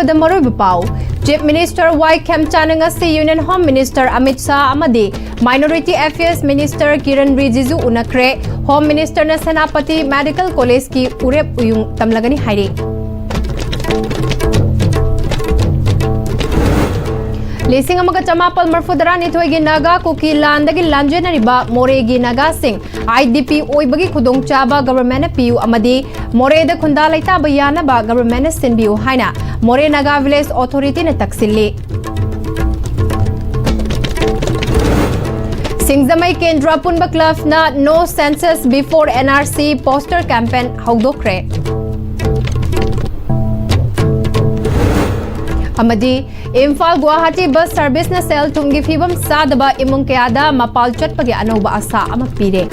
ꯑꯍꯥꯟꯕꯗ ꯃꯔꯨꯑꯣꯏꯕ ꯄꯥꯎ Chief Minister Y Khemchana ngasi Union Home Minister Amit Shah amadi Minority Affairs Minister Kiran Rijiju unakre Home Minister na Senapati Medical College ki urep uyung tamlagani hairi Lising amaga chamapal marfudara nithoigi naga kuki landagi lanjenariba moregi naga sing IDP oibagi khudong chaba government piu amadi more da khunda laita bayana ba government sinbiu haina more naga village authority ne taksilli Singzamai Kendra Punba Club na no census before NRC poster campaign hawdokre amadi Imphal Guwahati bus service na sel tumgi fibam sadaba imung kayada mapal chatpagi anoba asa ama pire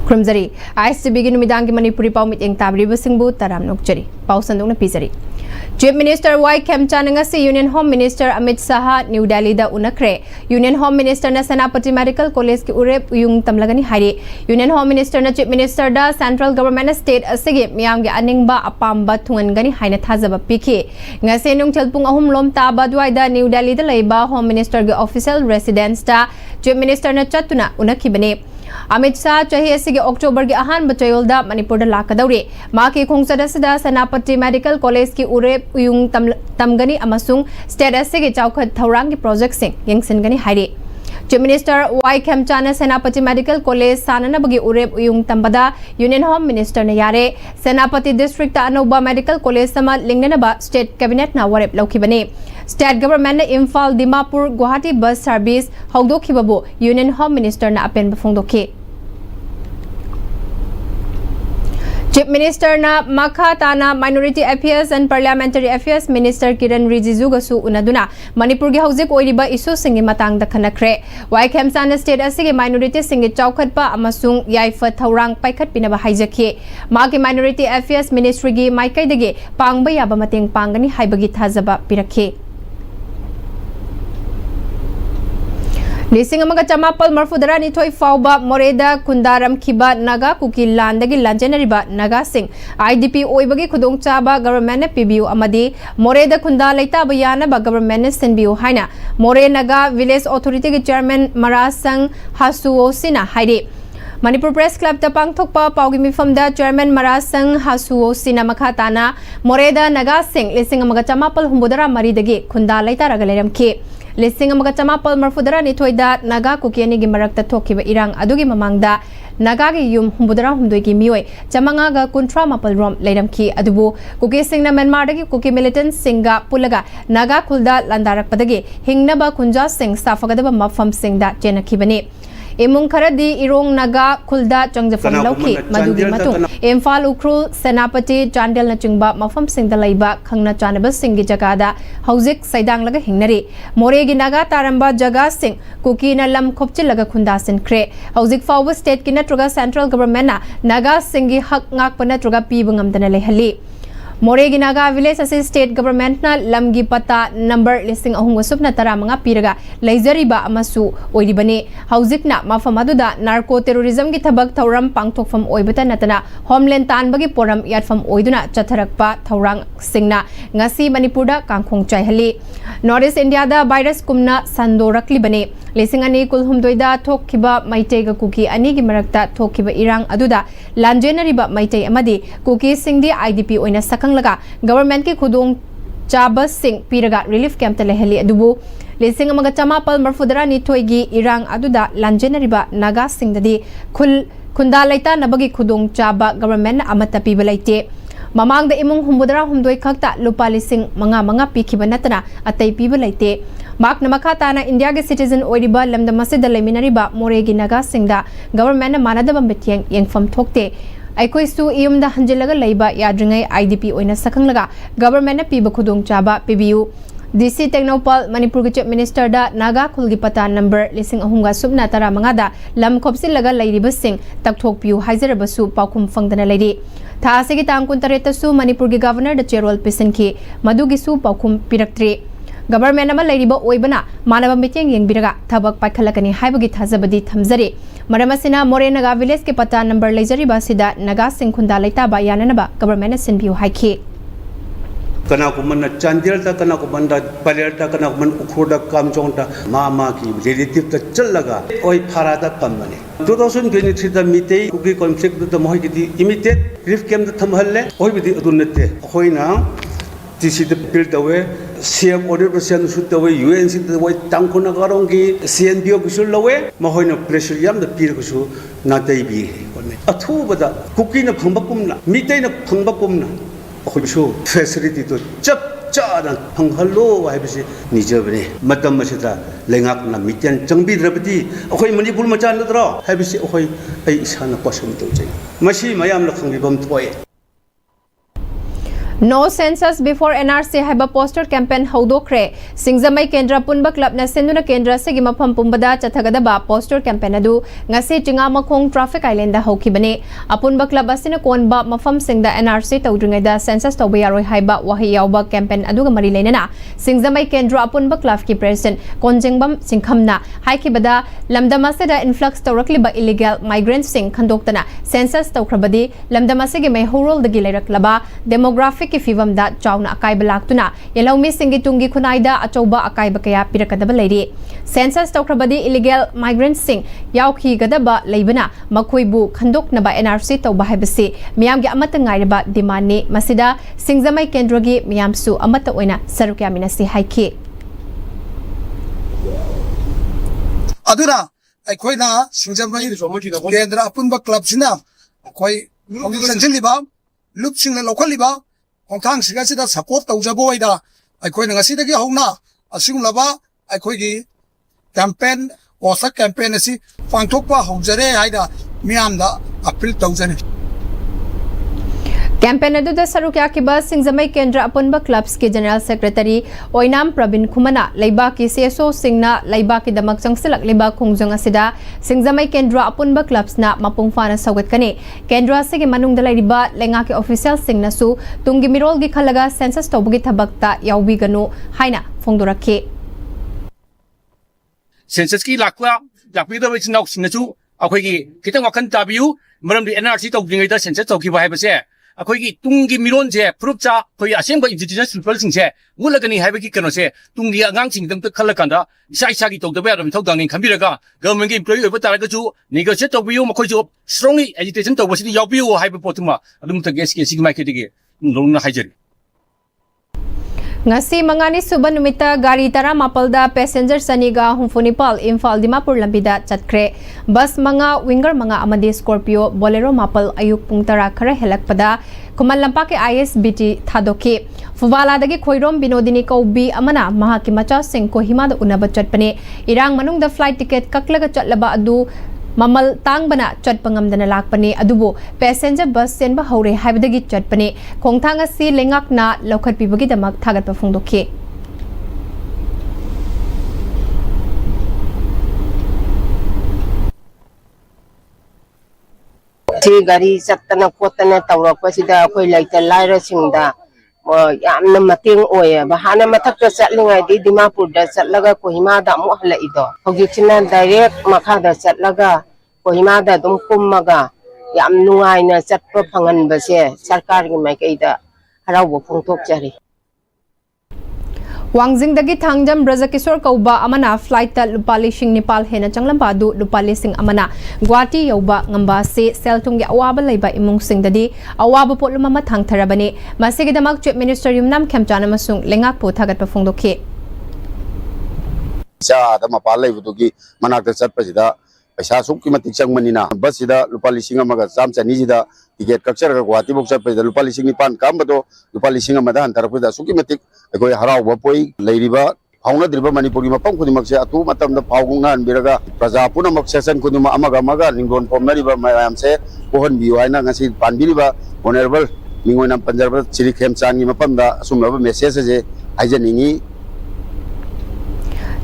Krumzari ISTV gi numidangi Manipuri pau mit eng tabri basingbu taram nokjari pau sandung na pizari Chief Minister Y Khemchana ngasi Union Home Minister Amit Shah New Delhi da unakre Union Home Minister na Senapati Medical College ki urep uyung tamlagani hari Union Home Minister na Chief Minister da Central Government State asigi miyam gi aningba apamba thungangani haina thajaba pikhi ngase nung chalpung ahum lom taba dwai da New Delhi da leiba Home Minister gi official residence da Chief Minister na chatuna unakhibane Amit Shah chahi asigi October gi ahan bachayol da Manipur da lakadauri ma ki khongchada sida Senapati Medical College ki urep uyung tamgani amasung state asigi chawkhat thorang gi project sing yengsingani hairi Chief Minister Y Khemchana Senapati Medical College sanana bagi urep uyung tambada Union Home Minister na yare Senapati District ta anoba Medical College sama lingnana ba State Cabinet na warep laukhibani State Government na Imphal Dimapur Guwahati bus service hawdokhibabu Union Home Minister na apen bafongdokhi Chief Minister na Makha Tana Minority Affairs and Parliamentary Affairs Minister Kiran Rijiju gasu unaduna Manipur gi hauzik oiriba issue singi matang da khanakre Y Khemchana state asigi minority singi chawkhatpa amasung yaifa thorang paikhat pinaba haijakhi magi Minority Affairs Ministry gi maikai dagi pangba yaba mateng pangani haibagi thajaba pirakhi Lising amaga chamapal marfudara nithoi fauba moreda kundaram khiba naga kuki landagi lanjenariba naga sing IDP oibagi khudong chaba government na pibiu amadi moreda kunda leita bayana ba government na senbiu haina more naga village authority gi chairman marasang hasuo sina hairi Manipur Press Club ta pangthokpa paugi mifam da chairman marasang hasuo sina makha tana moreda naga sing lising amaga chamapal humbudara mari dagi khunda leita raga leramki Lising amaga chamapal marfudara nithoida naga kukiani gi marakta thokiba irang adugi mamangda naga gi yum humbudara humdoi gi mioi chamanga ga kuntra mapal rom leiramki adubu kuki singna Myanmar dagi kuki militant singa pulaga naga khulda landarak padagi hingnaba kunja sing safagadaba mafam singda chenakhibani Imung kharadi irong naga khulda changjafam lauki madugi matung Imphal Ukrul Senapati Chandel na chingba mafam singda laiba khangna chanaba singi jagada hauzik saidang laga hingnari moregi naga taramba jaga sing kuki na lam khopchil laga khunda sinkre hauzik fawwa state ki natroga central government na naga singi hak ngak pa natroga pibangam dana lehali Moregi naga village ase state government na lamgi pata number listing ahung wasupna tara mga piraga laizariba amasu oiribani hauzikna mafamaduda narco terrorism gi thabak thauram pangthokfam oibata natana homeland tanbagi poram yatfam oiduna chatharakpa thaurang singna ngasi manipurda kangkhong chaihali North India da virus kumna sandorakli bane lising ani kulhumdoida thokkiba maitega kuki ani gi marakta thokkiba irang aduda lanjenariba maitai amadi kuki singdi IDP oina laga government ki khudong chaba sing piraga relief camp ta lehali adubu lising amaga chamapal marfudara nithoi gi irang aduda lanjenariba naga singdadi khunda laita nabagi khudong chaba government amata pibalaite mamangda imung humbudara humdoi khakta lupa lising manga pikhiba natana atai pibalaite mak namakha tana India ge citizen oiriba lamda masida leminariba moregi naga singda government na manadaba metiang yengfam thokte Aikoi su iyumda hanjilaga laiba yadringai IDP oina sakhanglaga government na piba khudong chaba pibiu DC Technopal Manipur Chief Minister da naga khulgi pata number lising ahunga subna tara mangada lam khopsil laga lairiba sing takthok piu haizarabasu paukhum fangdana lairi tha asigi tang 13 su Manipur gi governor da chairwal pisan ki madugi su paukhum piraktri government ama lairiba oibana manaba meeting yengbiraga thabak paikhalakani haibagi thajabadi thamjari maramasina more naga village ke pata number lejari basida naga singkhunda laita ba yananaba government sinbiu haiki kana kuman chandil ta kana kuman da paler ta kana kuman ukhoda kamjong ta ma ki relative ta challaga oi pharada kamane 2023 da mitei kuki conflict da mohi ki immediate relief camp da thamhalle oi bidi adunate hoina tisi da build away CM order percent shoot away UNC da wai tangkuna garongi CNBO kusul lawe ma hoina pressure yam da pir kusu na dai bi athu bada kuki na phangbakumna mitei na phangbakumna खुशो facility तो चप चाना फंगहलो हाइबसे निजबने मतम मसिदा लेंगाकना मिटियन चंगबिद्रबदी अखोय मणिपुर मचा नद्रो हाइबसे अखोय ऐ इसाना question तौजै मसी मयाम लखंगिबम थोय No census before NRC haiba poster campaign haudokre Singzamai Kendra Punba Club na senduna Kendra segi mafam pumbada chathagadaba poster campaign adu ngasi tinga makhong traffic island da hokibane apunba club asina konba mafam singda NRC tawdringai da census tawba yaroi haiba wahi yawba campaign adu ga mari leinana Singzamai Kendra apunba club ki president Konjengbam Singkhamna haikibada lamdama da influx tawrakliba illegal migrants sing khandoktana census tawkrabadi lamdama segi mai horol dagi leiraklaba demographic ki fivam da chawna akai balaktuna yelawmi singi tungi khunaida achauba akai bakaya pirakadaba leiri census tawkrabadi illegal migrants sing yawki gadaba leibana makhoibu khandoknaba NRC tawba haibasi miyamgi amata ngairaba demand ni masida Singzamai Kendrogi miyamsu amata oina sarukya minasi haiki aduna aikoina Singzamai Kendra apunba club sina koi sanjiliba lupsing na lokalliba khongthang sigasida support tawjaboida aikoina ngasidagi hawna asigumlaba aikoigi campaign osa campaign asi pangthokpa hawjare haida miyamda appeal tawjane campaign adu da sarukya kiba Singzamai Kendra apunba clubs ke general secretary Oinam Pravin Khumana leiba ki CSO singna leiba ki damak changsilak leiba khongjong asida Singzamai Kendra apunba clubs na mapungfana sagat kane Kendra se ge manung dalai riba lenga ke official singna su tungi mirol gi khalaga census tobugi thabakta yawbi ganu haina phongdorakhe census ki lakpi da wich nok sinachu akhoi gi kitang wakan tabiu maram di NRC tawdingai da census tawki ba haibase अखोई तुंगी मिरोन से proof चा कोई असेंब indigenous people सिंसे मुलगनी हाइबकी कनो से तुंगी आगांग सिंगदम त खलकंदा इसा इसा की तोदबे आदम थौदांग खंबिरगा गवर्नमेंट की एम्प्लॉई ओबा तारगजु नेगोशिएट तोबियो मखोजु स्ट्रांगली एजिटेशन तोबसिदि यावबियो हाइब पोतुमा अदुम त गेस के सिगमाइ केदिगे लोंना हाइजरी ngasi mangani suba numita gari tara mapalda passenger saniga humfunipal Imphal Dimapur lambida chatkre bus manga winger manga amadi Scorpio Bolero mapal ayuk pung tara khara helakpada kumal lampa ke ISBT thadoki Fuwala dagi khoirom binodini kaubi amana mahaki macha sing Kohima da unaba chatpane irang manung da flight ticket kaklaga chatlaba adu mamal tangbana chatpangamdana lakpane adubo passenger bus senba haure haibadagi chatpane khongthang asi lengakna lokhat pibagi damak thagatpa phongdokhe ti gari chattana khotana tawrakpasida khoi laita laira singda yamna mating oya bahana mathakta chatlingai di Dimapur da chatlaga Kohima da mu hala ido hojikchina direct makha da chatlaga Kohima da dum kummaga yam nungai na chatpa phangan base sarkar gi maikai da haraw phongthok jari Wangjing dagi thangjam Brajakishor kauba amana flight ta lupali sing Nepal hena changlamba du lupali sing amana Guwahati yauba ngamba se seltungi awaba leiba imung sing dadi awaba potluma ma thangtharabani masigi damak chief minister yumnam khemchana masung lengak po thagat pa phongdokhe sa da mapal leibugi manak da chatpasida paisa sukki matik changmanina bus sida lupa lising amaga cham chani sida ticket kakchar ga Guwahati bok chatpasida lupa lising ni pan kambado lupa lising amada antarapida sukki matik ekoi harau bapoi leiriba hauna driba Manipuri mapam khudimak se atu matam da phawgungna anbiraga praja puna mak session khuduma amaga ningron pomnariba mayam se pohon biwaina ngasi panbiriba honorable mingoinam panjarba chiri khemchan ni mapam da sumlaba message je aijaningi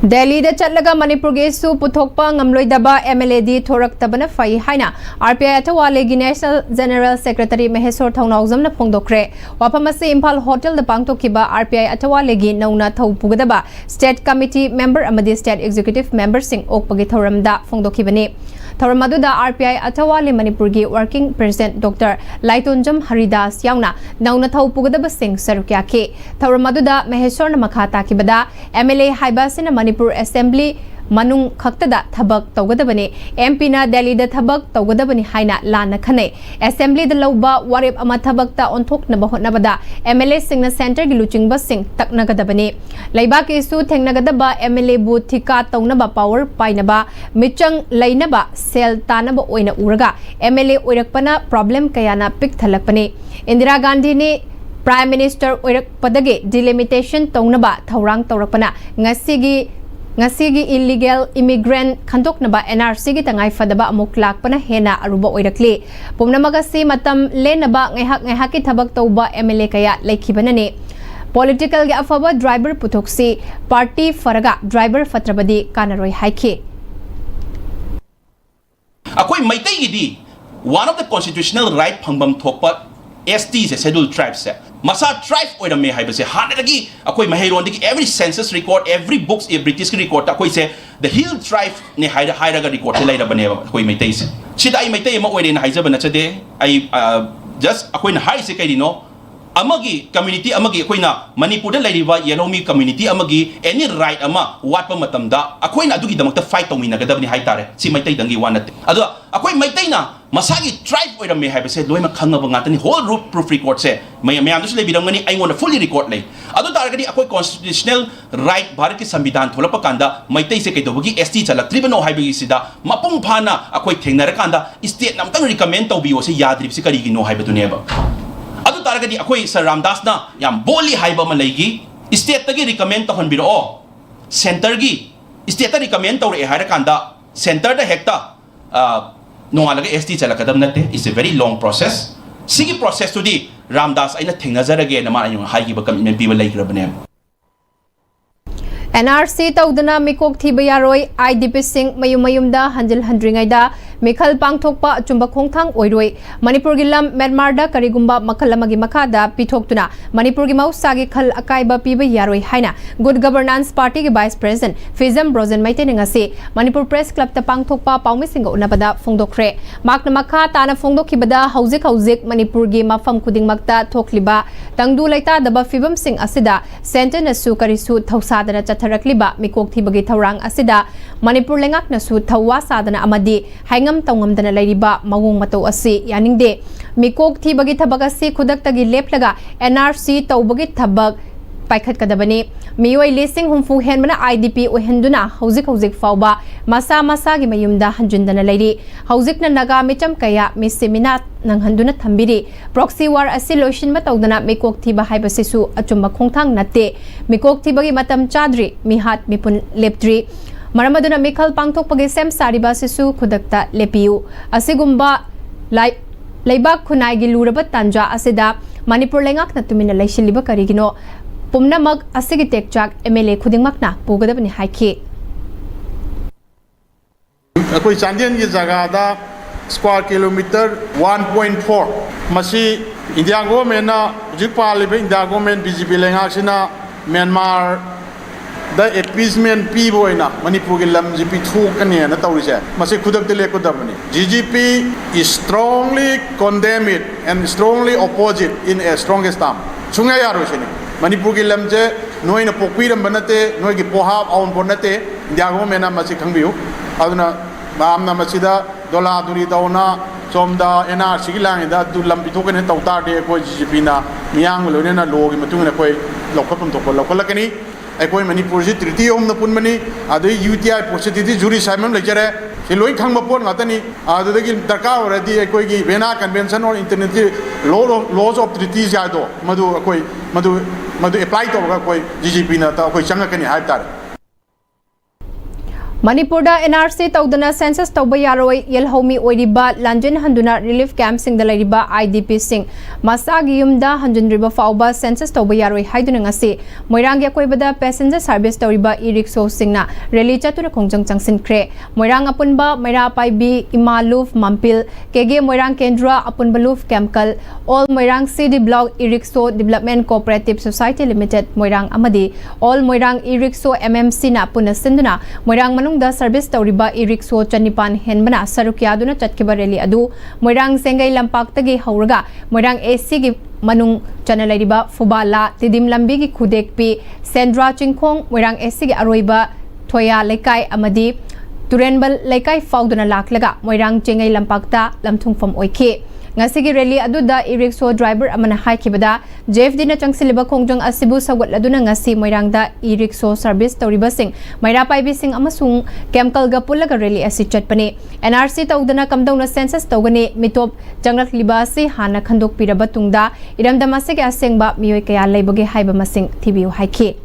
Delhi da chatlaga Manipur ge su puthokpa ngamloidaba MLA di thoraktabana fai haina RPI athawale gi National General Secretary Maheswar Thongnawjam na phongdokre wapamase Impal Hotel da pangtokkiba RPI athawale gi nauna thaupugadaba State Committee member amadi State Executive member sing okpagi thoramda phongdokkibani Thoramaduda RPI Athawale Manipur gi Working President Dr. Laitonjam Haridas yauna nauna thaupugadaba sing sarukya ke Thoramaduda Maheswar na makhata kibada MLA haibasina Manipur Assembly Manung Khaktada Thabak Taugadabani MP na Delhi da Thabak Taugadabani Haina Lana Khane Assembly da Lauba Warib Ama Thabakta Onthok na Bahot Nabada MLA Singna Center Giluching Basing Taknagadabani Laibak isu Tengnagadaba MLA Bu Thika Taunaba Power Painaba Michang Lainaba Sel Tanaba Oina Uraga MLA Uirakpana Problem Kayana Pik Thalakpani Indira Gandhi ni Prime Minister Uirakpadage Delimitation Taunaba Thaurang Taurakpana Ngasigi illegal immigrant khandoknaba NRC gi tangai fadaba amuk lakpana hena aruba oirakli pumnamagasi matam lenaba ngaihak ki thabak tauba MLA kaya laikhibanani political gi afaba driver putoksi party faraga driver fatrabadi kanaroi haiki akoi maitai gi di one of the constitutional right phangbam thokpa ST se scheduled tribes se masa tribe oida me haibase hanadagi akoi mahairon digi every census record every books a British record akoi se the hill tribe ne haira ga record lai ra bane akoi maitai se chida ai maitai ma oide na haijaba na chade ai just akoi na hai se kai dino amagi community amagi akoi na Manipur da lairiba Yenomi community amagi any right ama watpa matamda akoi na adugi damakta fight tawina ga dabni hai tare si maitai dangi wanat adu akoi maitai na masagi tribe oida me haibase loima khangaba ngatani whole root proof record se mayam dus lebirangani I want to fully record lay adu taragadi akoi constitutional right bharat ki samvidhan tholapa kanda maitai se kaidobagi ST chalaktribano haibagi sida mapung phana akoi thengnara kanda state namtang recommend tawbiyo se yadrib se karigi no haibaduneba adu taragadi akoi Sir Ramdas na yam boli haiba malaigi state tagi recommend tahonbiro center gi state ta recommend tawre haira kanda center da hekta nongalaga ST chalakadam nate is a very long process sigi process to di Ramdas aina thingnazarage na ma ayung haigiba commitment piba laikrabane NRC Taudana Mikok Thibayaroi IDP Sing Mayumayumda Hanjil Handringaida Mikhal Pangthokpa Chumba Khongthang Oiroi Manipur Gilam Myanmar da Karigumba Makalamagi Makada Pithoktuna Manipur gi Mausagi Khal Akaiba Piba Yaroi Haina Good Governance Party gi Vice President Fizam Brozen Maitenengasi Manipur Press Club ta Pangthokpa Paumi Singa Unabada Phongdokre Makna Makha Tana Phongdokhibada Hauzik Manipur gi Mafam Khudingmakta Thokliba Tangdu Laita Daba Fibam Sing Asida Center Nasu Karisu Thausadana Rakliba Mikok Thibagi Thaurang Asida Manipur Lengak Nasu Thawa Sadana Amadi Haingam Tongam Dana Lairiba Mawung Mato Asi Yaningde Mikok Thibagi Thabak Asi Khudaktagi Leplaga NRC Taubagi Thabak Paikhat Kadabani Mioi Lising Humfu Henmana IDP Ohenduna Hauzik Fauba Masa gi Mayumda Hanjundana Lairi Hauzikna Naga Micham Kaya Miseminat Nang Handuna Thambiri Proxy War Assiloshin Mataudana Mikok Thiba Haibasisu Achumba Khongthang Nate Mikok Thibagi Matam Chadri Mihat Mipun Leptri Maramaduna Mikhal Pangthokpagi Sem Sariba Sisu Khudakta Lepiu Asigumba Laibak Khunai gi Luraba Tanja Asida Manipur Lengak na tumina Laishiliba Karigino Pumnamag Asigi Tekchak MLA Khudingmakna Pugadabani Haiki Akoi Chandian ki jagada square kilometer 1.4 masi India government na jikpa libe India government BJP lengak sina Myanmar da appeasement pi boina Manipur gi lam GP thu kane na tawrise masi khudak tele kudabani GGP is strongly condemn it and strongly oppose it in a strongest term chunga yaro sini Manipur gi lam je noi na pokwiram banate noi gi pohab aun bonate India government na masi khangbiu aduna Bamna Masida, Dola Duri Dauna, Somda, NRC Lang, that do Lampitokan and Tautar de Kojipina, Miang, Luna, Log, Matuna, Lokapum to Lokalakani, a coin Manipur Treaty on the Punmani, other UTI Positivity Jury Simon Lecture, Hiloi Kangapon, Natani, other Dakar already a Kogi, Vena Convention or Internet laws of treaties Yado, Madu apply to GGP Nata, Changakani Hatar. Manipurda NRC tawdana census tawba yaroi yelhomi oiriba Lanjin handuna relief camp sing dalariba IDP sing masagi yumda hanjun riba fauba census tawba yaroi haiduna ngasi moirang yakoibada passenger service tawriba e-rickshaw singna rally chatuna khongjang changsin kre moirang apunba maira paibi imaluf mampil kege moirang kendra apunba luf chemical all moirang CD block e-rickshaw development cooperative society limited moirang amadi all moirang e-rickshaw MMC na punasinduna moirang da service tawriba e-rickshaw chanipan henbana sarukyaduna chatkiba rally adu moirang sengai lampak tagi hauraga moirang AC gi manung chanalariba fubala tidim lambi gi khudekpi sendra chingkhong moirang AC gi aroiba thoya lekai amadi turenbal lekai fauduna laklaga moirang chengai lampakta lamthungfam oikhe ngasigi rally aduda e-rickshaw driver amana haikibada JFD na changsiliba khongjang asibu sawat laduna ngasi moirangda e-rickshaw service tawriba sing maira paibi sing amasung chemical ga pulaga rally asi chatpani NRC tawdana kamdawna census tawgani mitop janglak libasi hana khandok piraba tungda iramda masigi asengba miyoi kaya leibage haiba masing thibiu haikhe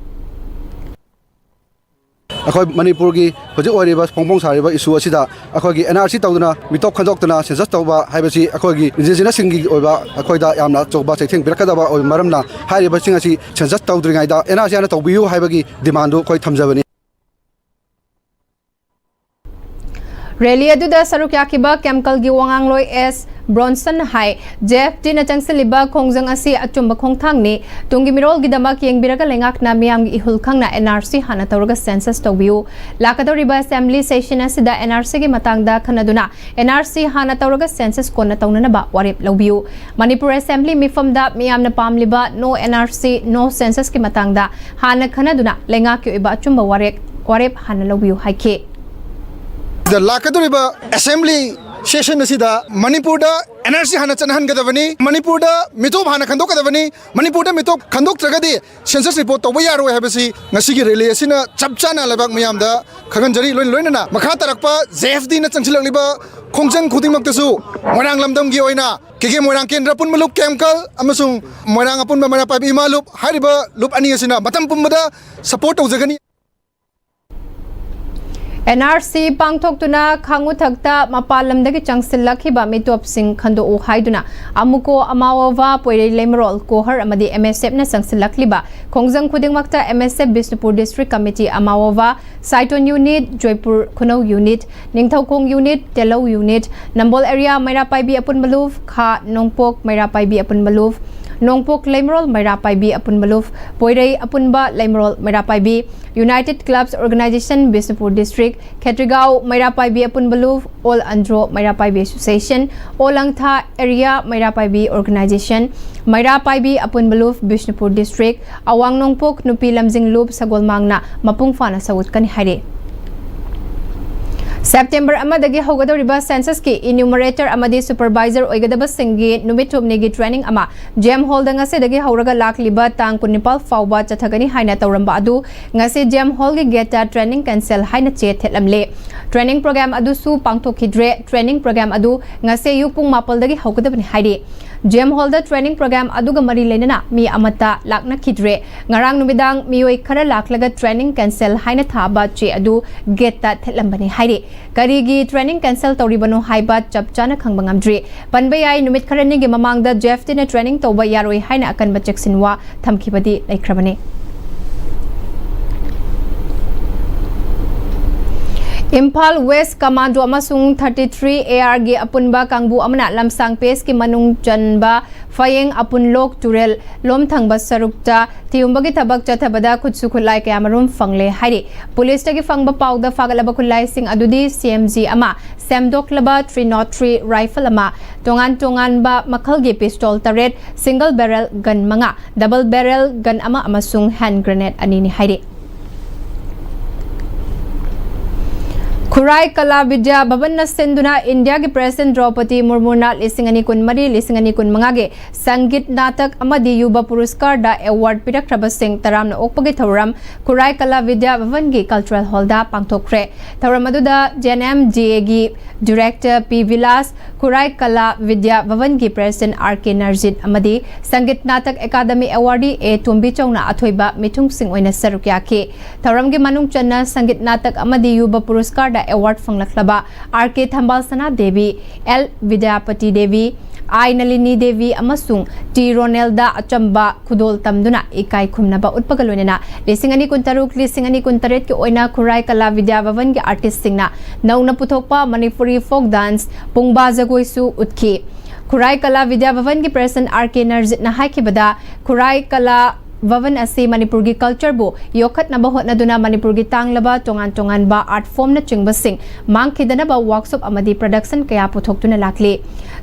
अखोई मणिपुर की हजिक ओरिबा फोंपोंग सारिबा issue असिदा अखोई की NRC तौदना मिटोक खंदोक्तना census तौबा हाइबसी अखोई की indigenous सिंगी ओइबा अखोइदा यामना चौबा चैथिंग बिरकदबा ओइ मरमना हाइरिबा सिंग असि census तौद्रिङाइदा NRC आना तौबियु हाइबगी डिमांड कोइ थमजबनी रैली अदुदा सरुक याकिबा केमिकल गी वांगांगलोय S Bronson high JFD na changsiliba khongjang asi achumba khongthangni tungi mirol gidamak yengbiraga lengakna miyam gi ihul khangna NRC hana tawraga census tawbiu lakadoriba assembly session asida NRC gi matangda khanaduna NRC hana tawraga census konna tawnana ba warep lawbiu Manipur assembly mifamda miyamna pamliba no NRC no census gi matangda hana khanaduna lengak ki iba achumba warep hana lawbiu haike the lakadoriba assembly session asida Manipur da NRC hana chanhan gadavani Manipur da mitop hana khandok gadavani Manipur da mitop khandok tragadi census report tawba yaro habasi ngasi gi rally asina chapchana labak mayam da khaganjari loinana makha tarakpa JFD na changsilakliba khongjang khudimak tasu moirang lamdam gi oina kege moirang kendra pun malup chemical amasung moirang apun mara pa imalup hariba lup ani asina matam pumbada support tawjagani NRC pangthokduna khangu thakta mapalamdagi changsilakhiba mitop sing khando o haiduna amuko amawa poire lemrol kohar amadi MSF na changsilakliba khongjang khudingmakta MSF Bishnupur District Committee amawa Saiton Unit Joypur Khunau Unit Ningthaukhong Unit Telau Unit Nambol area Maira Paibi Apun Maluf Kha Nongpok Maira Paibi Apun Maluf Nongpok Lemrol Maira Paibi Apun Maluf Poirei Apunba Lemrol Maira Paibi United Clubs Organization Bishnupur District Khetrigao Maira Paibi Apun Maluf All Andro Maira Paibi Association Olangtha Area Maira Paibi Organization Maira Paibi Apun Maluf Bishnupur District Awang Nongpok Nupi Lamjing Loop Sagolmangna Mapung Fana Sawut Kani Haire September amadagi hogadoriba census ki enumerator amadi supervisor oigadaba singi numitubnigi training ama jam hall da ngase dagi horaga lakliba tang kunipal fawba chathagani haina tawramba adu ngase jam hall gi geta training cancel haina che thelamle training program adu su pangthokidre training program adu ngase yupung mapal dagi hogadabni haire jam hall da training program aduga mari lenana mi amata lakna khidre ngarang numidang mioi khara laklaga training cancel haina thaba che adu geta thelambani haire karigi training cancel tawribano haiba chapchana khangbangamdri panbayai numit kharani gi mamangda JFD na training tawba yaroi haina akan bacheksinwa thamkhibadi laikhrabani Impal West Commando amasung 33 AR gi apunba kangbu amana lamsang pes ki manung janba fayeng apunlok turel lom thangba sarukta tiumbagi thabak chathabada khutsu khulai kamarum fangle hairi police tagi fangba pawda fagalaba khulai sing adudi CMG ama samdok laba 303 rifle ama tongan ba makhal gi pistol taret single barrel gun manga double barrel gun ama amasung hand grenade ani ni hairi खुराई कला Vidya Bhavan सिंधुना India की president Draupadi Murmu लिंग कुनमरी लिंग कुनमंगे संगीत नाटक युवा पुरस्कार award पिरख्रबसिंग तरामना ओकपगी थौरम खुराई कला विद्या भवन की cultural hall पांगथोखरे थौरम JNMGA की director P विलास खुराई कला विद्या भवन की प्रेसिडेंट RK नरजित संगीत नाटक अकादमी अवार्डी A तुम्बी चौना अथोइबा मिथुंगसिंग सरुक याखी थौरम की मनुंग चन्ना संगीत नाटक युवा पुरस्कार अवार्ड फंगलखलबा RK Thambal Sana Devi L Vidyapati Devi I Nalini Devi अमसुंग T रोनेल्दा अचंबा खुदोल तमदुना इकाई खुमनबा उत्पगलोनेना लिसिंगनी कुंतरुक लिसिंगनी कुंतरेट के ओइना खुराई कला विद्या भवन के आर्टिस्ट सिंगना नौना पुथोकपा मणिपुरी फोक डांस पुंगबा जगोइसु उत्खी खुराई कला विद्या भवन की प्रेसिडेंट RK नरजित हाइखिबदा खुराई कला भवन असे मणिपुर की कल्चर बो योखतनबा होतनदुना मणिपुर की तांगलबा तोंगान तोंगानबा आर्ट फॉर्म न चिंगबसिंग मांगखिदनबा वर्कशॉप अमदी प्रोडक्शन कया पुथोक्तुना लाखले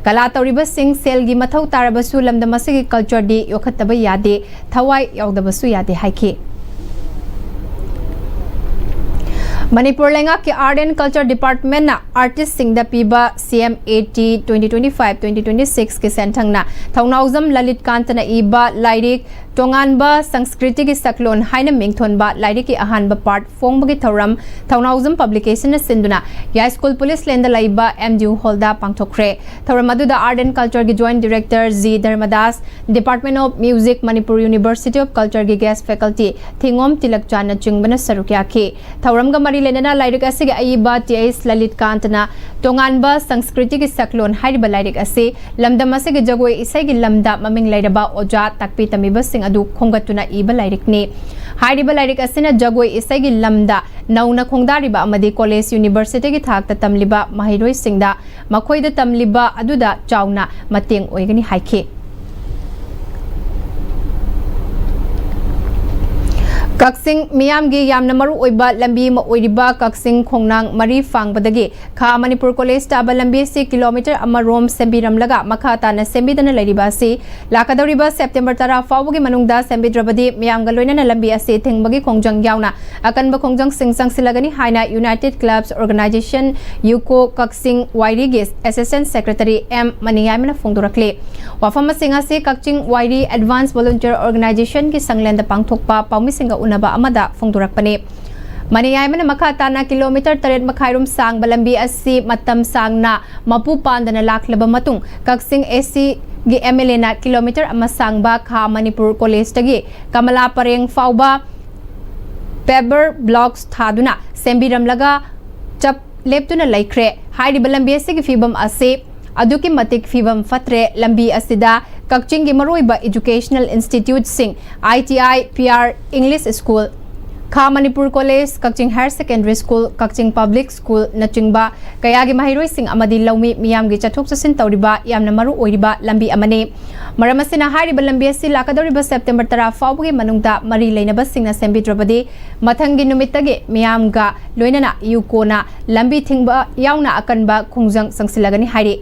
कला तौरिबसिंग सेल की मथौ तारबसु लमदमसे की कल्चर दी योखतबा यादे थवाई यावदबसु यादे हाइखे मणिपुर लेंगा के आर्ट एंड कल्चर डिपार्टमेंट ना आर्टिस्ट सिंह द पीबा CM80 2025-2026 के सेंथंगना थौनाउजम ललित कांतना इबा लाइरिक तोंगानबा संस्कृति की सकलोन हाइना मिंगथोनबा लाइरिक की अहानबा पार्ट फोंगबगी थौरम थौनाउजम पब्लिकेशन न सिंधुना या स्कूल पुलिस लेंद लाइबा MDU हॉलदा पांगथोखरे थौरम अदुदा आर्ट एंड कल्चर की joint director G Dharmadas department of music Manipur university of culture की गेस्ट फैकल्टी थिंगोम तिलक चान चिंगबन सरुक याखी थौरम ग मरी लेना लाइरिक असिगे अइबा TS ललित कांतना तोंगानबा संस्कृति की सकलोन हाइरिबा लाइरिक असे लमदम असिगे जगोय इसै की लमदा ममिंग लाइरबा ओजा तकपी तमिबा सिंग अदु खोंगतुना इबा लाइरिकने हाइरिबा लाइरिक असिना जगोय इसै की लमदा नौना खोंगदारिबा अमदी कॉलेज यूनिवर्सिटी की थाकता तमलिबा महिरोय सिंगदा मखोइदा तमलिबा अदुदा चाउना मतेंग ओइगनी हाइखे कक्सिंग मियाम गी यामना मरु ओइबा लंबी म ओइरिबा कक्सिंग खोंगनांग मरी फांगबदगी खा मणिपुर कॉलेज ताबा लंबी से किलोमीटर अमरोम सेंबिरमलगा मखा ताना सेंबिदना लैरिबा से लाकदौरिबा सेप्टेम्बर 10 फावबगी मनुंगदा सेंबिद्रबदी मियाम ग लोइना लंबी असे थेंगबगी खोंजंग यावना अकनब खोंजंग सिंगसंग सिलगनी हाइना united clubs organisation UCO Kakching Wairi गे असिस्टेंट सेक्रेटरी M मनियामना फोंदोरखले वाफम सिंगा से Kakching Wairi advance volunteer organisation की संगलेंद पांगथोकपा पाउमिसिंगा उनबा अमदा फोंदोरकपने मनियामना मखा ताना किलोमीटर 3 मखाइरुम सांग बलंबी अस्सी मतम सांगना मपु पांदना लाखलबा मतुंग कक्सिंग AC गी MLA ना किलोमीटर अमा सांगबा खा मणिपुर कॉलेज तगी कमला परेंग फाउबा पेबर ब्लॉक्स थादुना सेंबिरमलगा चप लेपतुना लैख्रे हाइरिबा लंबी अस्सी फिबम असे अदुकी मतिक फिबम फत्रे लंबी असिदा कक्चिंग की मरोइबा educational institute Singh ITI PR English school खा Manipur college Kakching higher secondary school Kakching public school नचिंगबा कयागी महिरोइ सिंह अमदी लौमी मियाम गी चथोक चसिन तौरिबा यामना मरु ओइरिबा लंबी अमने मरम असिना हारिबा लंबी असि लाकदौरिबा सेप्टेम्बर 10 फावबगी मनुंगदा मरी लेनबा सिंगना सेंबिद्रबदी मथंगी नुमित्तगी मियाम गा लोइनना यूकोना लंबी थिंगबा यावना अकनबा खोंजंग संगसिलगनी हाइरे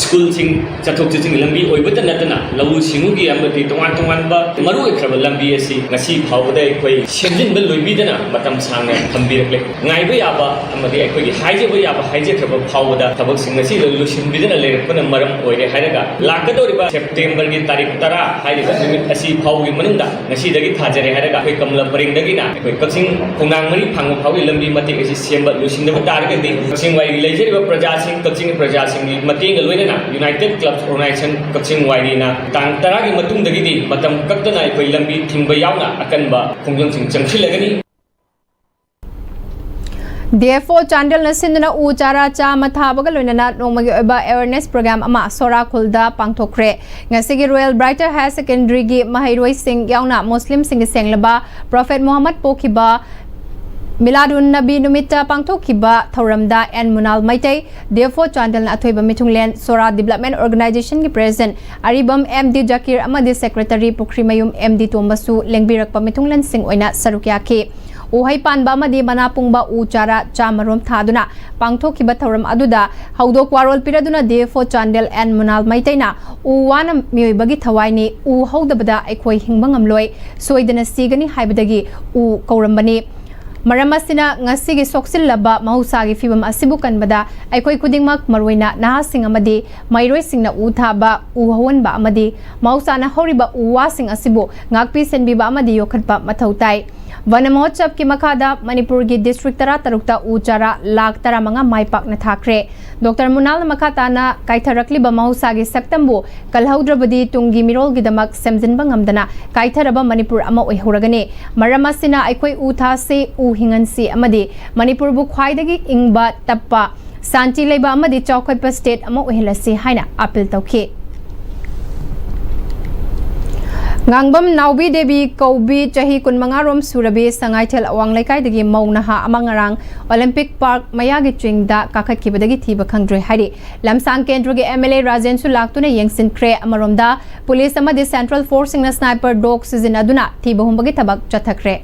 स्कूल चथोक चथिंग लंबी ओइबता नतना लौ सिंगुगी अमदी तोंगान तोंगानबा मरु ओइख्रबा लंबी असि ngasi फावबदा अखोय सेमजिनबा लोइबिदना मतम सांगना थंबिरखले ngaइबा याबा अमदी अखोयगी हाइजेबा याबा हाइजेख्रबा फावबदा थबक सिंग ngasi लुसिनबिदना लेरपना मरम ओइरे हाइरगा लाकदौरिबा सेप्टेम्बर की तारीख 10 हाइरिबा निमित असि फावगी मनुंगदा ngasi दगी थाजरे हाइरगा अखोय कमला परिंगदगिना अखोय कक्सिंग खोंगांग मरी फांगो फावगी लंबी मते असि सेमबा लुसिनदबा तारगदि कक्सिंग वाइ लेजरिबा प्रजासिंग कक्सिंग प्रजासिंगी मतेंग यूनाइटेड क्लब्स ऑर्गेनाइजेशन कक्सिंग वाइरीना तांग 10 की मतुंगदगिदी मतम कक्तना अखोय लंबी थिंगबा यावना अकनबा खोंजंगसिंग चंगसिलगनी DFO Chandel Nasindana Uchara Chama Thabagaluna Nomagi awareness program Ama Sora Kulda Pangtokre Ngasigi Royal Brighter Higher Secondary Gi Mahiroi Singh Yauna Muslim Singh Senglaba Prophet Muhammad Pokiba Miladun Nabi Numita Pangtokiba Thoramda and Munal Maitei therefore Chandel Athoiba Mitunglen Sora Development Organization ki President Aribam MD Jakir Amadi Secretary Pukrimayum MD Tombasu Lengbirak Pamitunglen Singh Oina Sarukyake Uhai Panba Madi Manapungba Uchara Chamarum Thaduna Pangtokiba Thoram Aduda Haudo Quarrel Piraduna therefore Chandel and Munal Maitena Uwana Mibagi Tawaini U Haudabada Equi Hingbangam Loy Soidana Sigani Haibadagi U Korambani Maram asina ngasigi soksilaba mahusagi fibam asibu kanbada aikoi khudingmak maroina nahasing amadi mairoi singna u thaba u hawanba amadi mahusana horiba uwasing asibu ngakpi senbiba amadi yokhatpa mathautai Wan Mahotsav ki makhada Manipur ki district tara tarukta u chara lakh tara manga maipak na thakre Dr. Munal makhatana kaitharakli ba mahusagi saktambu kalhaudrabadi tungi mirol gidamak semjinba ngamdana kaitharaba Manipur ama oihuragani maramasina aikoi u tha se u hingansi amadi Manipur bu khwaidagi ingba tappa santi leiba amadi chaukhotpa state ama oihilasi haina appeal tawkhi Ngangbam Naubi Devi Kaubi Chahi Kunmangarom Surabi Sangaitel Awang Laikai Dagi Maunaha Amangarang Olympic Park Mayagi Chingda Kakakibadagi Tiba Kangdre Hari Lamsang Kendrugi MLA Rajen Sulaktuna Yengsin Kre Amaromda Police Amadi Central Forcing na Sniper Dog Season Aduna Tiba Humbagi Tabak Chathakre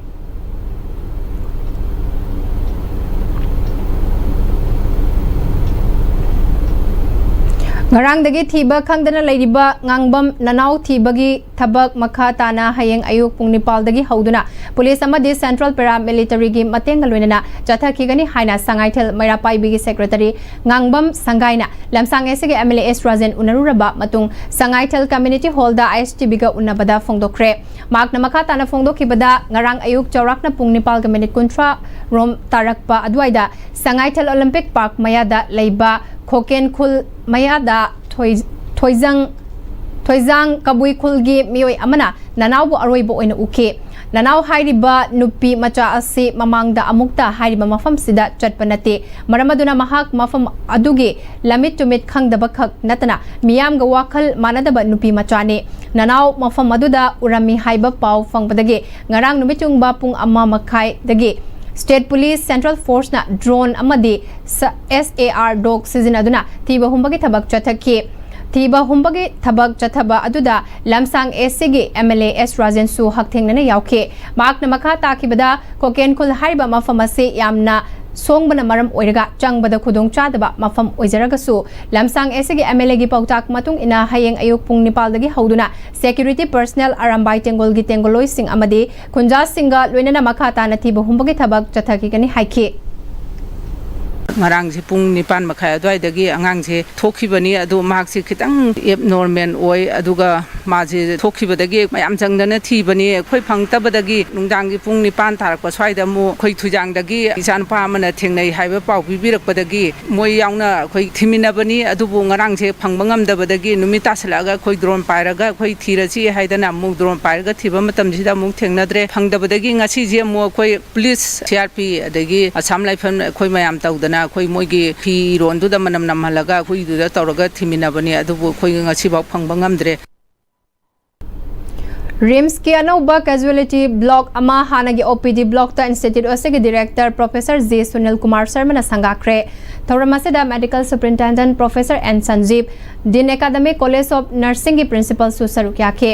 Ngarang dagi thiba khangdana leiriba ngangbam nanau thibagi thabak makha tana hayeng ayuk pung nipal dagi hauduna police amadi central paramilitary gi matenga loinana chathakigani haina sangaithel mairapai bigi secretary ngangbam sangaina lamsang esege MLAS Rajen unaruraba matung sangaithel community hall da ISTB ga unabada phongdokre makna makha tana phongdokhibada ngarang ayuk chaurakna pung nipal ga minute kuntra rom tarakpa adwaida sangaithel Olympic Park mayada leiba Khoken Khul Mayada Thoizang Kabui Khulgi Mioi Amana Nanau Aroibo oina uke Nanau hairiba nupi macha ase mamangda amukta hairiba mafam sida chatpanate maramaduna mahak mafam aduge lamit tumit khangdaba khak natana miyam ga wakhal manadaba nupi machane Nanau mafam aduda urami haiba pau fangpadage ngarang numitung ba pung amma makhai dage State Police Central Force na drone amadi SAR dog season aduna tiba humbagi thabak chathaki tiba humbagi thabak chathaba aduda lamsang SCG MLAS Rajen Su hakthengna yauke mak na makha takibada Khoken Khul hariba mafam ase yamna songbana maram oiraga changbada khudong chadaba mafam oijaragasu lamsang SCG MLA gi pautak matung ina hayeng ayuk pung nipal dagi hauduna security personnel arambai tengol gi tengoloi sing amadi kunja singa loinana makha ta na thiba humbagi thabak chathaki kani haiki Ngarang si pung nipan makhaya dwai dagi angang si thokhibani adu mahak si khitang abnormal oi aduga ma si thokhibadagi mayam jangdana thibani khoi phangtabadagi nungdang gi pung nipan tharakpa swaida mu khoi thujang dagi isan pa mana thengnai haiba pau bibirakpadagi moi yauna khoi thiminabani adubu ngarang se phangbangam dabadagi numita salaga khoi drone pairaga khoi thirasi haidana mu drone pairaga thiba matam sida mu thengnadre phangdabadagi ngasi je mu khoi police CRP adagi asam laifam khoi mayam tawdana khoi moigi phi rondu da manam namhalaga khoi du da tawraga thiminabani adubu khoi ngasi bak phangbangam dre RIMS ki anauba casualty block ama hanagi OPD block ta institute osege director Professor Z Sunil Kumar Sharma na sangakre Thoramasida medical superintendent Professor N Sanjeev Din Academic College of Nursing ki principal Susarukya ke